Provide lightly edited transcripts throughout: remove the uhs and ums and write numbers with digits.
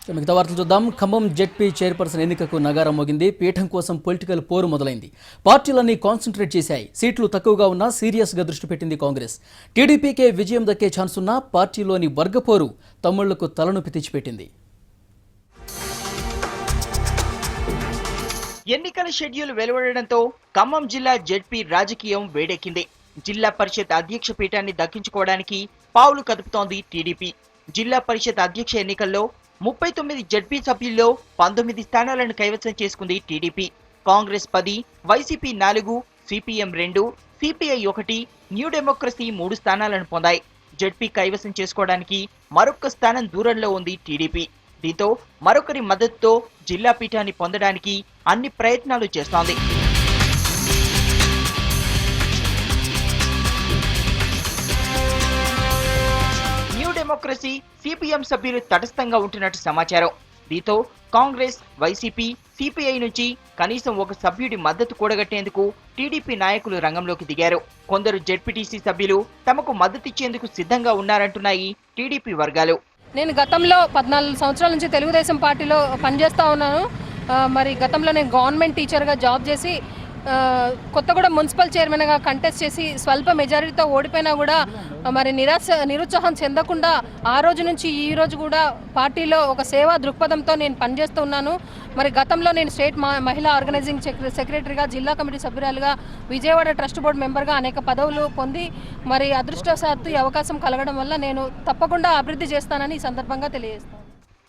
మిగతా వార్తలు చూద్దాం. ఖమ్మం జెడ్పీ చైర్పర్సన్ ఎన్నికకు నగారం మోగింది. పీఠం కోసం పొలిటికల్ పోరు మొదలైంది. పార్టీలన్నీ కాన్సన్ట్రేట్ చేశాయి. సీట్లు తక్కువగా ఉన్నా సీరియస్గా దృష్టి పెట్టింది కాంగ్రెస్. టీడీపీకే విజయం దక్కే ఛాన్స్ ఉన్నా పార్టీలోని వర్గపోరు తమ్ముళ్లకు తలనొప్పి తెచ్చిపెట్టింది. ఎన్నికల షెడ్యూల్ వెలువడడంతో ఖమ్మం జిల్లా జెడ్పీ రాజకీయం వేడెక్కింది. జిల్లా పరిషత్ అధ్యక్ష పీఠాన్ని దక్కించుకోవడానికి పావులు కదుపుతోంది టీడీపీ. జిల్లా పరిషత్ అధ్యక్ష ఎన్నికల్లో 39 జెడ్పీ సభ్యుల్లో 19 స్థానాలను కైవసం చేసుకుంది TDP. Congress 10, YCP 4, CPM 2, CPI 1, new democracy 3 స్థానాలను పొందాయి. జెడ్పీ కైవసం చేసుకోవడానికి మరొక స్థానం దూరంలో ఉంది టీడీపీ. దీంతో మరొకరి మద్దతుతో జిల్లా పీఠాన్ని పొందడానికి అన్ని ప్రయత్నాలు చేస్తోంది. న్యూ డెమోక్రసీ, సిపిఎం సభ్యులు తటస్థంగా ఉంటున్నట్టు సమాచారం. దీంతో కాంగ్రెస్, వైసీపీ, సిపిఐ నుంచి కనీసం ఒక సభ్యుడి మద్దతు కూడగట్టేందుకు టీడీపీ నాయకులు రంగంలోకి దిగారు. కొందరు జెడ్పీటీసీ సభ్యులు తమకు మద్దతిచ్చేందుకు సిద్ధంగా ఉన్నారంటున్నాయి టీడీపీ వర్గాలు. నేను గతంలో 14 సంవత్సరాల నుంచి తెలుగుదేశం పార్టీలో పనిచేస్తూ ఉన్నాను. మరి గతంలో నేను గవర్నమెంట్ టీచర్గా జాబ్ చేసి కొత్తగూడెం మున్సిపల్ చైర్మన్గా కంటెస్ట్ చేసి స్వల్ప మెజారిటీతో ఓడిపోయినా కూడా మరి నిరుత్సాహం చెందకుండా ఆ రోజు నుంచి ఈ రోజు కూడా పార్టీలో ఒక సేవా దృక్పథంతో నేను పనిచేస్తూ ఉన్నాను. మరి గతంలో నేను స్టేట్ మహిళా ఆర్గనైజింగ్ సెక్రటరీగా, జిల్లా కమిటీ సభ్యురాలుగా, విజయవాడ ట్రస్ట్ బోర్డు మెంబర్గా అనేక పదవులు పొంది మరి అదృష్టవశాత్తు ఈ అవకాశం కలగడం వల్ల నేను తప్పకుండా అభివృద్ధి చేస్తానని ఈ సందర్భంగా తెలియజేస్తాను.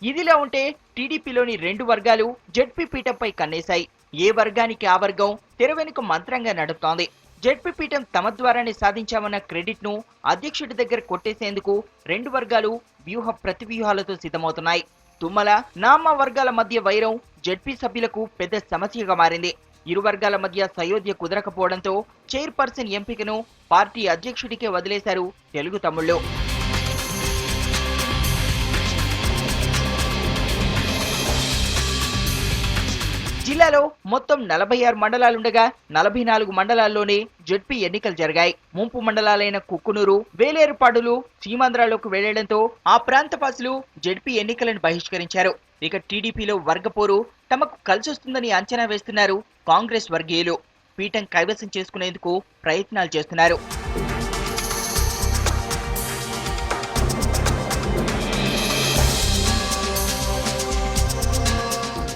ఇదిలా ఉంటే టీడీపీలోని 2 వర్గాలు జెడ్పీ పీఠంపై కన్నేశాయి. ఏ వర్గానికి ఆ వర్గం తెర వెనుక మంత్రంగా నడుస్తోంది. జెడ్పీ పీఠం తమ ద్వారానే సాధించామన్న క్రెడిట్ ను అధ్యక్షుడి దగ్గర కొట్టేసేందుకు 2 వర్గాలు వ్యూహ ప్రతివ్యూహాలతో సిద్ధమవుతున్నాయి. తుమ్మల, నామ వర్గాల మధ్య వైరం జెడ్పీ సభ్యులకు పెద్ద సమస్యగా మారింది. ఇరు వర్గాల మధ్య సయోధ్య కుదరకపోవడంతో చైర్పర్సన్ ఎంపికను పార్టీ అధ్యక్షుడికే వదిలేశారు తెలుగు తమ్ముళ్ళు. జిల్లాలో మొత్తం 46 మండలాలుండగా 44 మండలాల్లోనే జెడ్పీ ఎన్నికలు జరిగాయి. ముంపు మండలాలైన కుక్కునూరు, వేలేరుపాడులు సీమాంధ్రలోకి వెళ్లడంతో ఆ ప్రాంత వాసులు జెడ్పీ ఎన్నికలను బహిష్కరించారు. ఇక టీడీపీలో వర్గపోరు తమకు కలిసొస్తుందని అంచనా వేస్తున్నారు కాంగ్రెస్ వర్గీయులు. పీఠం కైవసం చేసుకునేందుకు ప్రయత్నాలు చేస్తున్నారు.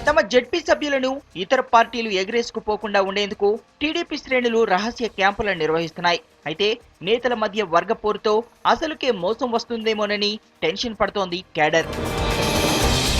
తమ జెడ్పీ సభ్యులను ఇతర పార్టీలు ఎగరేసుకుపోకుండా ఉండేందుకు టీడీపీ శ్రేణులు రహస్య క్యాంపులను నిర్వహిస్తున్నాయి. అయితే నేతల మధ్య వర్గపోరుతో అసలుకే మోసం వస్తుందేమోనని టెన్షన్ పడుతోంది కేడర్.